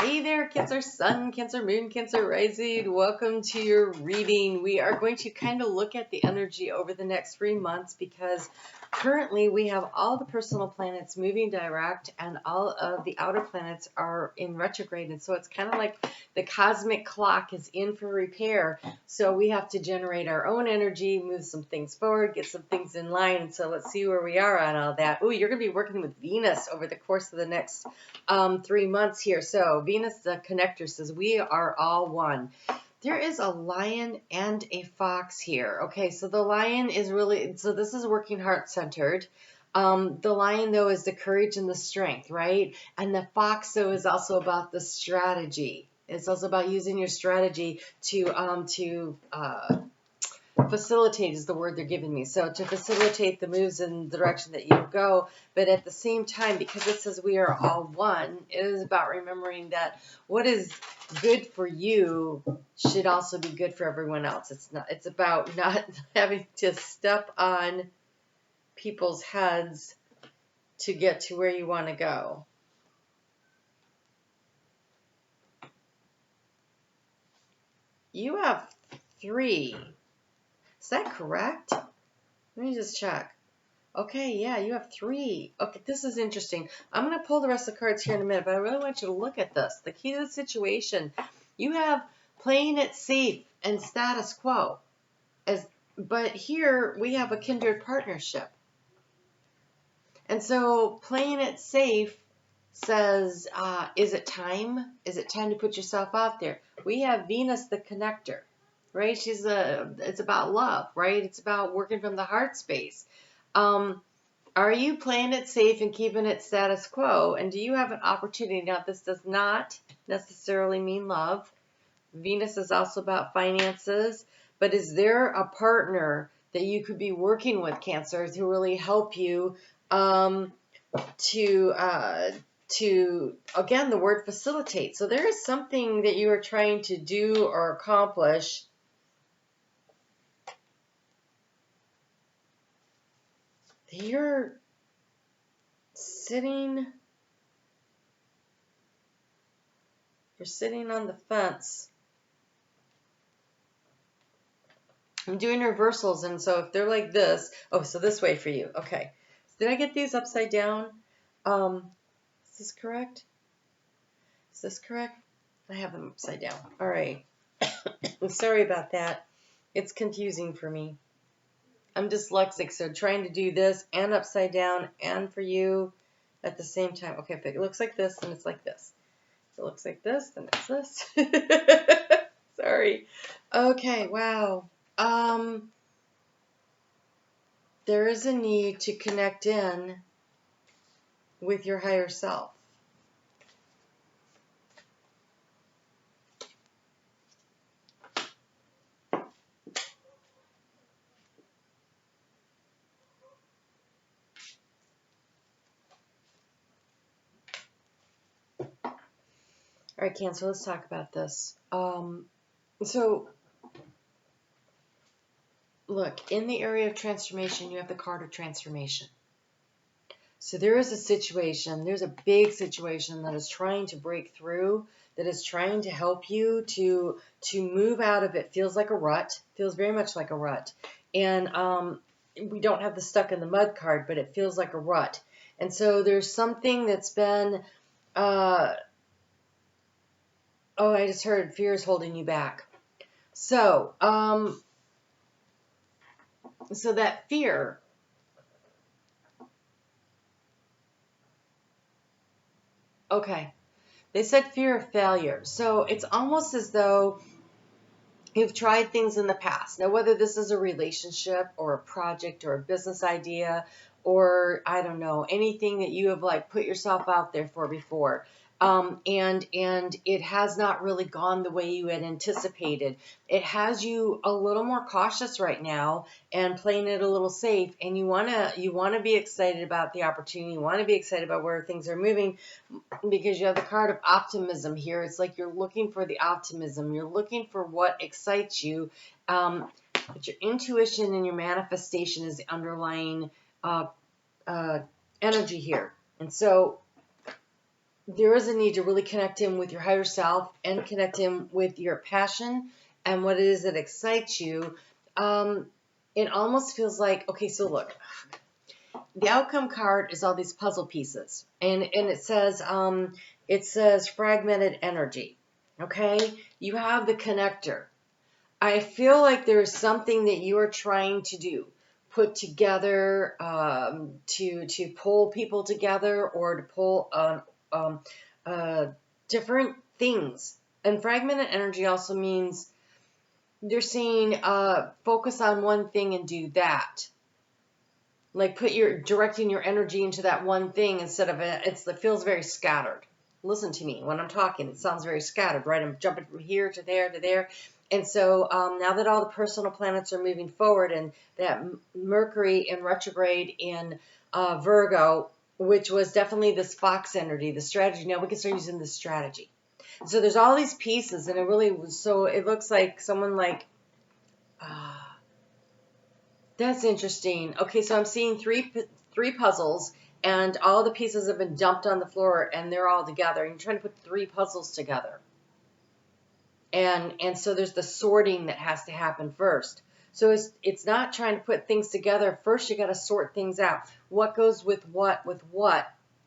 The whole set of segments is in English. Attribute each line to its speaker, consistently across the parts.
Speaker 1: Hey there, Cancer Sun, Cancer Moon, Cancer Rising. Welcome to your reading. We are going to kind of look at the energy over the next 3 months because currently we have all the personal planets moving direct and all of the outer planets are in retrograde. And so it's kind of like the cosmic clock is in for repair. So we have to generate our own energy, move some things forward, get some things in line. And so let's see where we are on all that. Oh, you're going to be working with Venus over the course of the next 3 months here. So Venus, the connector, says we are all one. There is a lion and a fox here. Okay, so the lion is really, so this is working heart-centered. The lion, though, is the courage and the strength, right? And the fox, though, is also about the strategy. It's also about using your strategy to facilitate is the word they're giving me. So to facilitate the moves in the direction that you go, but at the same time, because it says we are all one, it is about remembering that what is good for you should also be good for everyone else. It's about not having to step on people's heads to get to where you want to go. You have 3. Is that correct? Let me just check. Okay, yeah, you have 3. Okay, this is interesting. I'm going to pull the rest of the cards here in a minute, but I really want you to look at this. The key to the situation, you have playing it safe and status quo. But here we have a kindred partnership. And so playing it safe says, is it time? Is it time to put yourself out there? We have Venus, the connector, right? It's about love, right? It's about working from the heart space. Are you playing it safe and keeping it status quo? And do you have an opportunity? Now, this does not necessarily mean love. Venus is also about finances. But is there a partner that you could be working with, Cancers, who really help you to again, the word facilitate. So there is something that you are trying to do or accomplish. You're sitting on the fence. I'm doing reversals, and so if they're like this, oh, so this way for you. Okay. Did I get these upside down? Is this correct? Is this correct? I have them upside down. All right. I'm sorry about that. It's confusing for me. I'm dyslexic, so trying to do this and upside down and for you at the same time. Okay, if it looks like this, then it's like this. If it looks like this, then it's this. Sorry. Okay, wow. There is a need to connect in with your higher self. All right, Cancer, let's talk about this. So, look, in the area of transformation, you have the card of transformation. So there is a situation, there's a big situation that is trying to break through, that is trying to help you to move out of it. Feels like a rut, feels very much like a rut. And we don't have the stuck in the mud card, but it feels like a rut. And so there's something that's been, oh, I just heard fear is holding you back. So, so that fear, okay, they said fear of failure. So it's almost as though you've tried things in the past. Now, whether this is a relationship or a project or a business idea or, I don't know, anything that you have like put yourself out there for before. And it has not really gone the way you had anticipated. It has you a little more cautious right now and playing it a little safe. And you wanna be excited about the opportunity. You want to be excited about where things are moving because you have the card of optimism here. It's like you're looking for the optimism. You're looking for what excites you. But your intuition and your manifestation is the underlying energy here. And so there is a need to really connect in with your higher self and connect in with your passion and what it is that excites you. It almost feels like, okay, so look, the outcome card is all these puzzle pieces, and it says fragmented energy. Okay, you have the connector. I feel like there's something that you are trying to do, put together, to pull people together, or to pull um, different things. And fragmented energy also means they're saying focus on one thing and do that. Like directing your energy into that one thing instead of it feels very scattered. Listen to me when I'm talking. It sounds very scattered, right? I'm jumping from here to there to there. And so now that all the personal planets are moving forward and that Mercury in retrograde in Virgo, which was definitely this fox energy, the strategy, now we can start using this strategy. So there's all these pieces, and it looks like someone like, that's interesting. Okay, so I'm seeing three puzzles, and all the pieces have been dumped on the floor, and they're all together. And you're trying to put three puzzles together. And so there's the sorting that has to happen first. So it's not trying to put things together. First, you got to sort things out. What goes with what,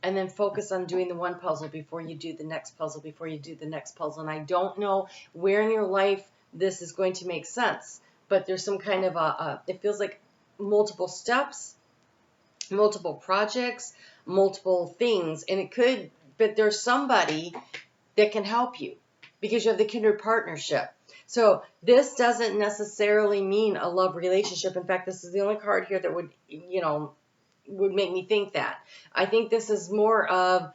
Speaker 1: and then focus on doing the one puzzle before you do the next puzzle, before you do the next puzzle. And I don't know where in your life this is going to make sense, but there's some kind of it feels like multiple steps, multiple projects, multiple things, and but there's somebody that can help you because you have the kindred partnership. So this doesn't necessarily mean a love relationship. In fact, this is the only card here that would make me think that. I think this is more of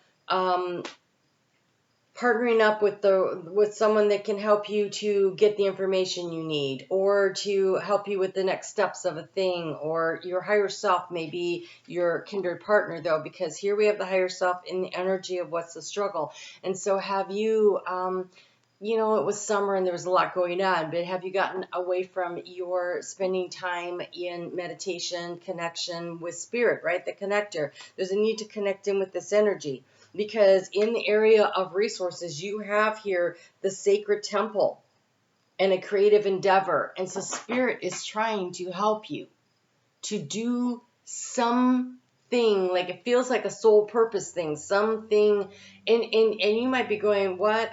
Speaker 1: partnering up with someone that can help you to get the information you need, or to help you with the next steps of a thing, or your higher self may be your kindred partner, though, because here we have the higher self in the energy of what's the struggle. And so have you, it was summer and there was a lot going on, but have you gotten away from your spending time in meditation, connection with spirit, right? The connector. There's a need to connect in with this energy. Because in the area of resources, you have here the sacred temple and a creative endeavor. And so spirit is trying to help you to do something, like it feels like a soul purpose thing, something. And you might be going, what?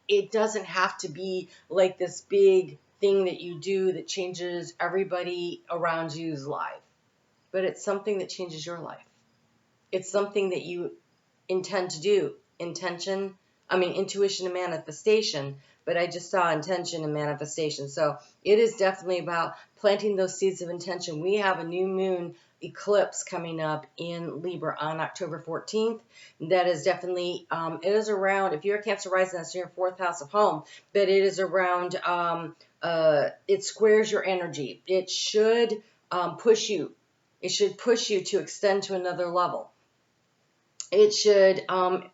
Speaker 1: It doesn't have to be like this big thing that you do that changes everybody around you's life. But it's something that changes your life. It's something that you intend to do. Intuition and manifestation, but I just saw intention and manifestation. So it is definitely about planting those seeds of intention. We have a new moon eclipse coming up in Libra on October 14th. That is definitely, it is around, if you're a Cancer rising, that's in your fourth house of home, but it is around, it squares your energy. It should push you. It should push you to extend to another level. It should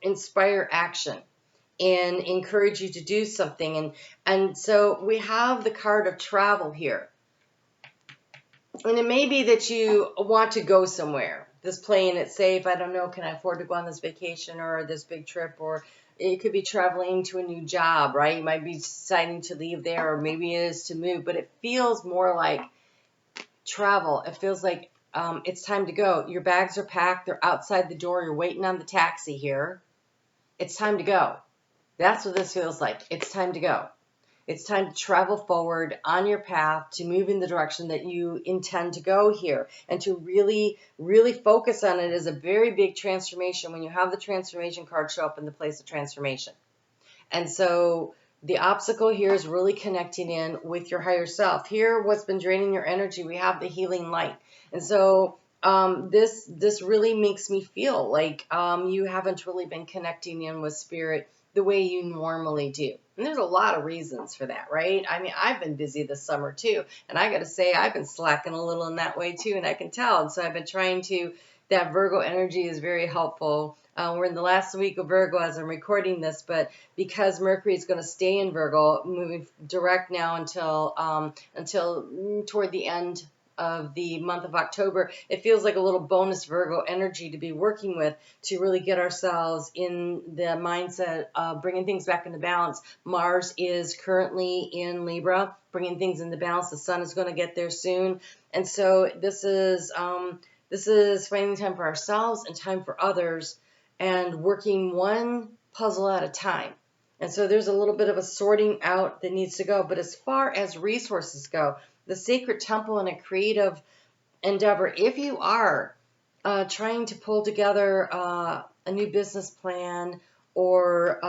Speaker 1: inspire action and encourage you to do something. And so we have the card of travel here. And it may be that you want to go somewhere. This playing it safe, I don't know, can I afford to go on this vacation or this big trip? Or it could be traveling to a new job, right? You might be deciding to leave there, or maybe it is to move. But it feels more like travel. It feels like it's time to go. Your bags are packed. They're outside the door. You're waiting on the taxi here. It's time to go. That's what this feels like. It's time to go. It's time to travel forward on your path to move in the direction that you intend to go here, and to really, really focus on it as a very big transformation when you have the transformation card show up in the place of transformation. And so the obstacle here is really connecting in with your higher self. Here, what's been draining your energy, we have the healing light. And so this really makes me feel like you haven't really been connecting in with spirit the way you normally do. And there's a lot of reasons for that, right? I mean, I've been busy this summer too. And I got to say, I've been slacking a little in that way too. And I can tell. And so I've been trying to, that Virgo energy is very helpful. We're in the last week of Virgo as I'm recording this, but because Mercury is going to stay in Virgo, moving direct now until toward the end the month of October, it feels like a little bonus Virgo energy to be working with to really get ourselves in the mindset of bringing things back into balance. Mars is currently in Libra, bringing things into balance. The sun is going to get there soon. And so this is finding time for ourselves and time for others and working one puzzle at a time. And so there's a little bit of a sorting out that needs to go. But as far as resources go, the sacred temple and a creative endeavor, if you are trying to pull together a new business plan or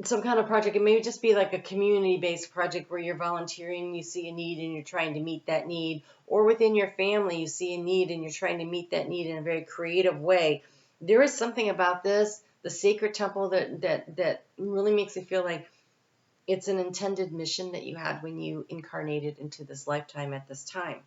Speaker 1: some kind of project, it may just be like a community-based project where you're volunteering, you see a need and you're trying to meet that need, or within your family you see a need and you're trying to meet that need in a very creative way. There is something about this, the sacred temple, that really makes it feel like it's an intended mission that you had when you incarnated into this lifetime at this time.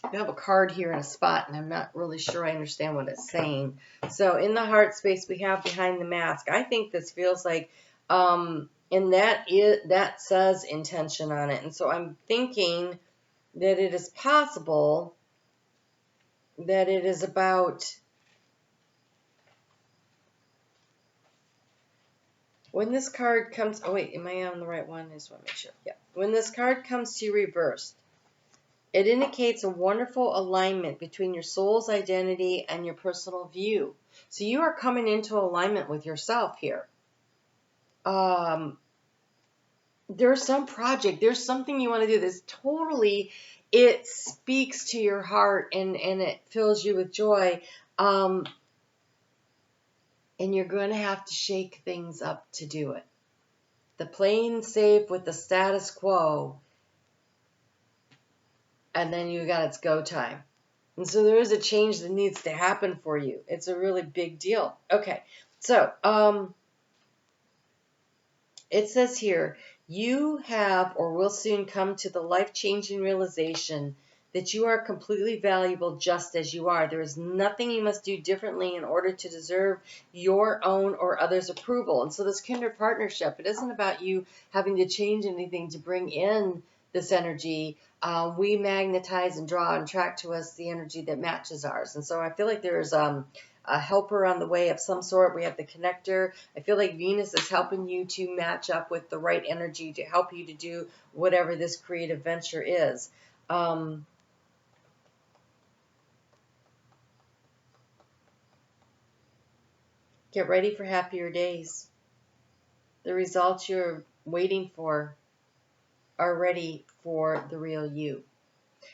Speaker 1: I have a card here in a spot, and I'm not really sure I understand what it's saying. So in the heart space, we have behind the mask. I think this feels like, and that says intention on it. And so I'm thinking that it is possible that it is about, when this card comes, oh wait, am I on the right one? I just want to make sure. Yeah. When this card comes to you reversed, it indicates a wonderful alignment between your soul's identity and your personal view. So you are coming into alignment with yourself here. There's some project, there's something you want to do that's totally, it speaks to your heart and it fills you with joy. And you're going to have to shake things up to do it. The playing safe with the status quo, and then you got it's go time. And so there is a change that needs to happen for you. It's a really big deal. Okay, so it says here, you have or will soon come to the life-changing realization that you are completely valuable just as you are. There is nothing you must do differently in order to deserve your own or others' approval. And so this kindred partnership, it isn't about you having to change anything to bring in this energy. We magnetize and draw and attract to us the energy that matches ours. And so I feel like there's a helper on the way of some sort. We have the connector. I feel like Venus is helping you to match up with the right energy to help you to do whatever this creative venture is. Get ready for happier days. The results you're waiting for are ready for the real you.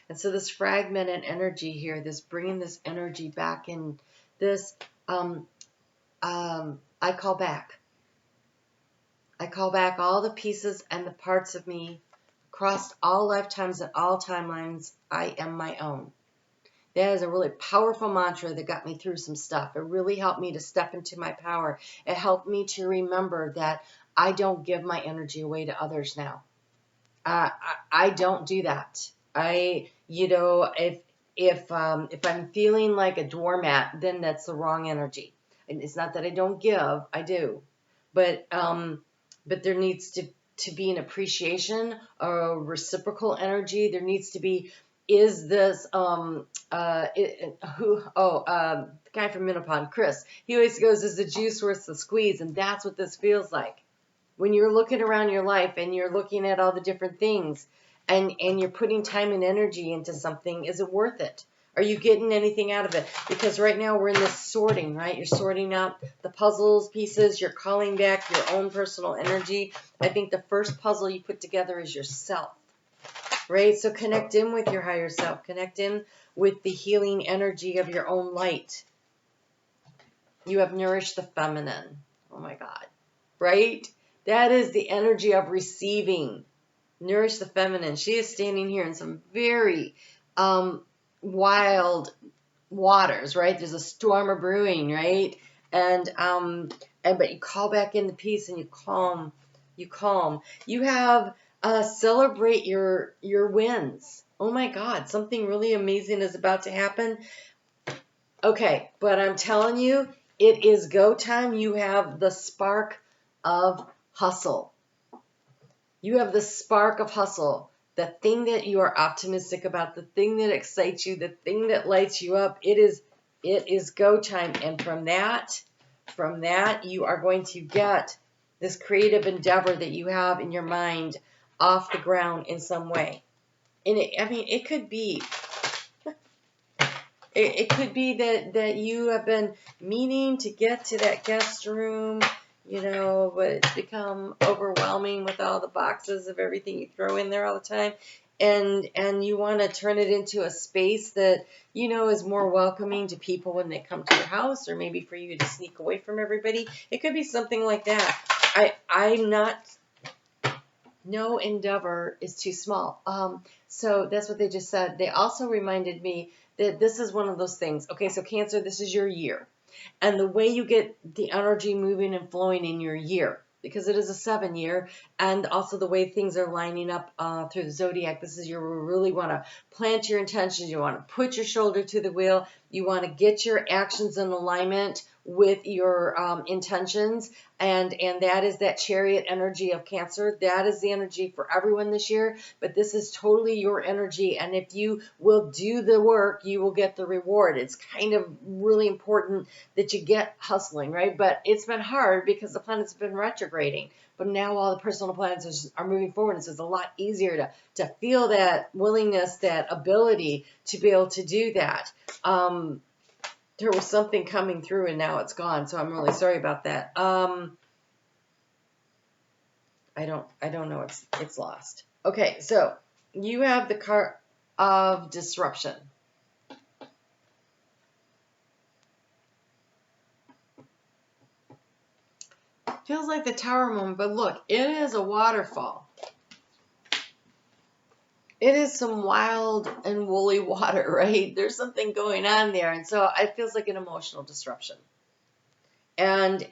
Speaker 1: And so this fragmented energy here, this bringing this energy back in, this I call back. I call back all the pieces and the parts of me across all lifetimes and all timelines. I am my own. That is a really powerful mantra that got me through some stuff. It really helped me to step into my power. It helped me to remember that I don't give my energy away to others now. I don't do that. If I'm feeling like a doormat, then that's the wrong energy. And it's not that I don't give, I do, but there needs to be an appreciation, a reciprocal energy. There needs to be. Is this the guy from Minipon, Chris? He always goes, "Is the juice worth the squeeze?" And that's what this feels like. When you're looking around your life and you're looking at all the different things and you're putting time and energy into something, is it worth it? Are you getting anything out of it? Because right now we're in this sorting, right? You're sorting out the puzzles pieces. You're calling back your own personal energy. I think the first puzzle you put together is yourself, right? So connect in with your higher self. Connect in with the healing energy of your own light. You have nourished the feminine. Oh my God, right? That is the energy of receiving. Nourish the feminine. She is standing here in some very wild waters, right? There's a storm of brewing, right? But you call back in the peace and you calm. You have celebrate your wins. Oh my God, something really amazing is about to happen. Okay, but I'm telling you, it is go time. You have the spark of hustle. You have the spark of hustle, the thing that you are optimistic about, the thing that excites you, the thing that lights you up. It is go time. And from that, you are going to get this creative endeavor that you have in your mind off the ground in some way. And it could be it could be that you have been meaning to get to that guest room, but it's become overwhelming with all the boxes of everything you throw in there all the time. And you want to turn it into a space that, is more welcoming to people when they come to your house, or maybe for you to sneak away from everybody. It could be something like that. I'm not, no endeavor is too small. So that's what they just said. They also reminded me that this is one of those things. Okay, so Cancer, this is your year. And the way you get the energy moving and flowing in your year, because it is a 7-year, and also the way things are lining up through the zodiac, this is you really want to plant your intentions. You want to put your shoulder to the wheel. You want to get your actions in alignment with your intentions, and that is that Chariot energy of Cancer. That is the energy for everyone this year, but this is totally your energy, and if you will do the work, you will get the reward. It's kind of really important that you get hustling, right? But it's been hard because the planets have been retrograding, but now all the personal planets are moving forward, and so it's a lot easier to feel that willingness, that ability to be able to do that. There was something coming through and now it's gone, so I'm really sorry about that. I don't know, it's lost. Okay, so you have the card of disruption. Feels like the Tower moment, but look, it is a waterfall. It is some wild and woolly water, right? There's something going on there, and so it feels like an emotional disruption. And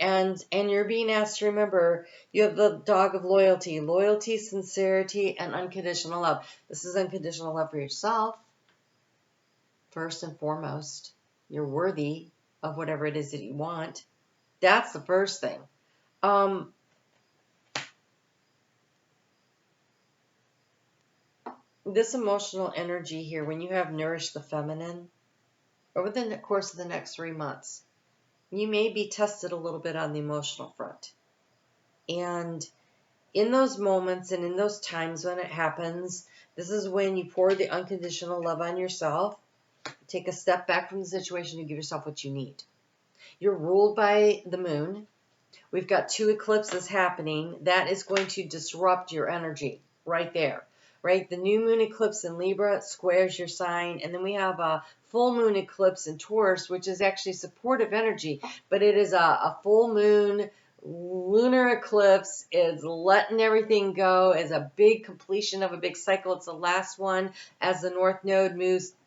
Speaker 1: you're being asked to remember, you have the dog of loyalty, sincerity, and unconditional love. This is unconditional love for yourself, first and foremost. You're worthy of whatever it is that you want. That's the first thing. This emotional energy here, when you have nourished the feminine, over the course of the next 3 months, you may be tested a little bit on the emotional front. And in those moments and in those times when it happens, this is when you pour the unconditional love on yourself, take a step back from the situation and give yourself what you need. You're ruled by the moon. We've got 2 eclipses happening. That is going to disrupt your energy right there, right? The new moon eclipse in Libra squares your sign, and then we have a full moon eclipse in Taurus, which is actually supportive energy, but it is a full moon lunar eclipse. Is letting everything go, is a big completion of a big cycle. It's the last one as the North Node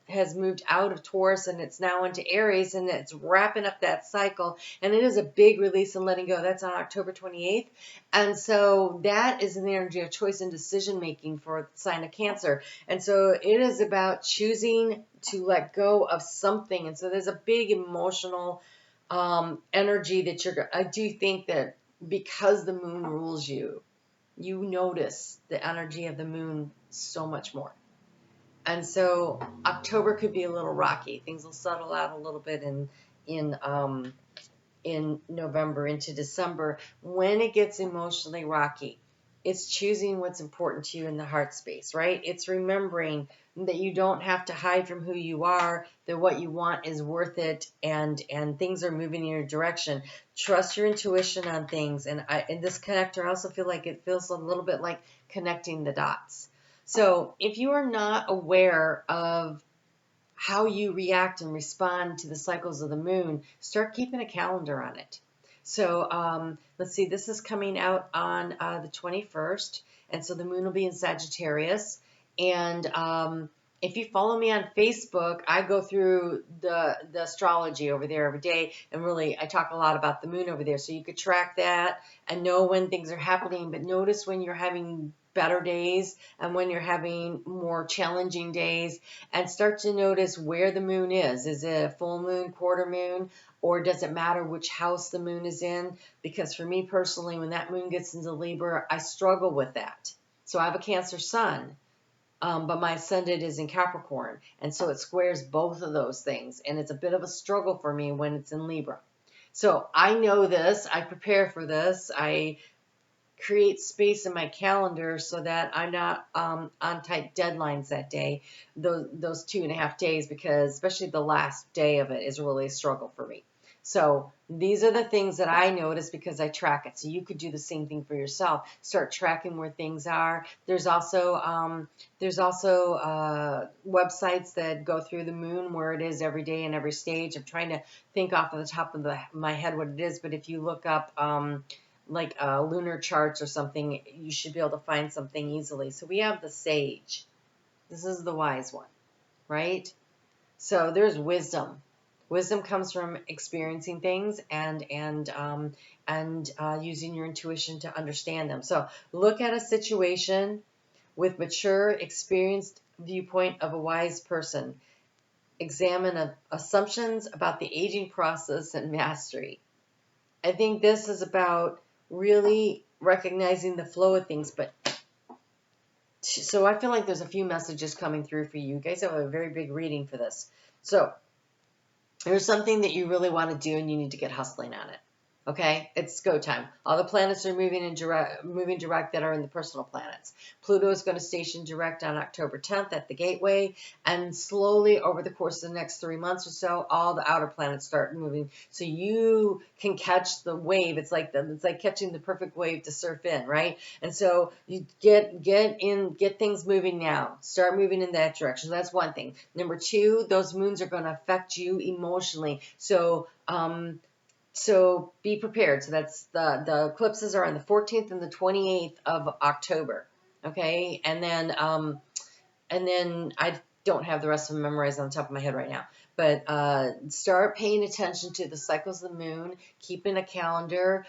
Speaker 1: has moved out of Taurus and it's now into Aries, and it's wrapping up that cycle, and it is a big release and letting go. That's on October 28th, and so that is an energy of choice and decision making for the sign of Cancer, and so it is about choosing to let go of something, and so there's a big emotional energy that I do think that because the moon rules you, you notice the energy of the moon so much more. And so October could be a little rocky. Things will settle out a little bit in November into December. When it gets emotionally rocky, it's choosing what's important to you in the heart space, right? It's remembering that you don't have to hide from who you are, that what you want is worth it, and things are moving in your direction. Trust your intuition on things. And in this connector, I also feel like it feels a little bit like connecting the dots. So if you are not aware of how you react and respond to the cycles of the moon, start keeping a calendar on it. So let's see, this is coming out on the 21st, and so the moon will be in Sagittarius. And if you follow me on Facebook, I go through the astrology over there every day, and really I talk a lot about the moon over there, so you could track that and know when things are happening. But notice when you're having better days and when you're having more challenging days, and start to notice where the moon is. Is it a full moon, quarter moon, or does it matter which house the moon is in? Because for me personally, when that moon gets into Libra, I struggle with that. So I have a Cancer sun, but my ascendant is in Capricorn. And so it squares both of those things. And it's a bit of a struggle for me when it's in Libra. So I know this. I prepare for this. I create space in my calendar so that I'm not on tight deadlines that day, those 2.5 days, because especially the last day of it is really a struggle for me. So these are the things that I notice because I track it. So you could do the same thing for yourself. Start tracking where things are. There's also websites that go through the moon where it is every day and every stage. I'm trying to think off of the top of my head what it is, but if you look up like lunar charts or something, you should be able to find something easily. So we have the sage. This is the wise one, right? So there's wisdom. Wisdom comes from experiencing things and using your intuition to understand them. So look at a situation with mature, experienced viewpoint of a wise person. Examine assumptions about the aging process and mastery. I think this is about really recognizing the flow of things. But so I feel like there's a few messages coming through for you. You guys have a very big reading for this. So there's something that you really want to do and you need to get hustling on it. Okay, it's go time. All the planets are moving direct that are in the personal planets. Pluto is going to station direct on October 10th at the gateway, and slowly over the course of the next 3 months or so, all the outer planets start moving, so you can catch the wave. It's like catching the perfect wave to surf in, right? And so you get things moving now. Start moving in that direction. So that's one thing. Number two, those moons are going to affect you emotionally. So be prepared. So that's the eclipses are on the 14th and the 28th of October. Okay, and then I don't have the rest of them memorized on the top of my head right now. But start paying attention to the cycles of the moon. Keeping a calendar.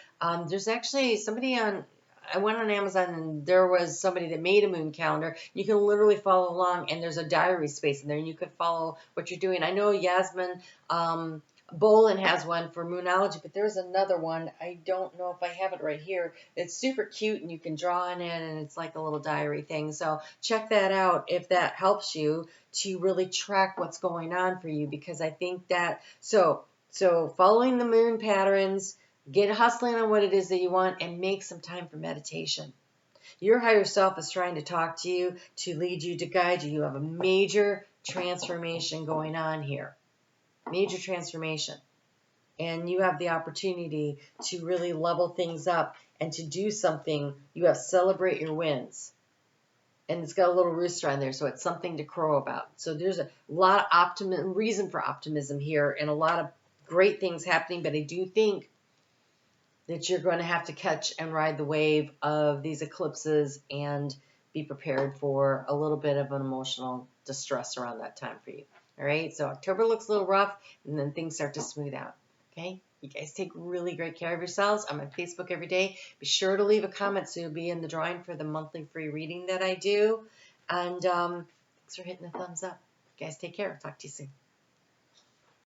Speaker 1: There's actually somebody on. I went on Amazon and there was somebody that made a moon calendar. You can literally follow along, and there's a diary space in there, and you could follow what you're doing. I know Yasmin Bolin has one for Moonology, but there's another one. I don't know if I have it right here. It's super cute, and you can draw in it, and it's like a little diary thing. So check that out if that helps you to really track what's going on for you, because I think that so following the moon patterns, get hustling on what it is that you want, and make some time for meditation. Your higher self is trying to talk to you, to lead you, to guide you. You have a major transformation going on here. Major transformation. And you have the opportunity to really level things up and to do something. You have to celebrate your wins. And it's got a little rooster on there, so it's something to crow about. So there's a lot of reason for optimism here, and a lot of great things happening. But I do think that you're going to have to catch and ride the wave of these eclipses and be prepared for a little bit of an emotional distress around that time for you. All right, so October looks a little rough, and then things start to smooth out. Okay, you guys take really great care of yourselves. I'm on Facebook every day. Be sure to leave a comment so you'll be in the drawing for the monthly free reading that I do. And thanks for hitting the thumbs up. You guys take care. Talk to you soon.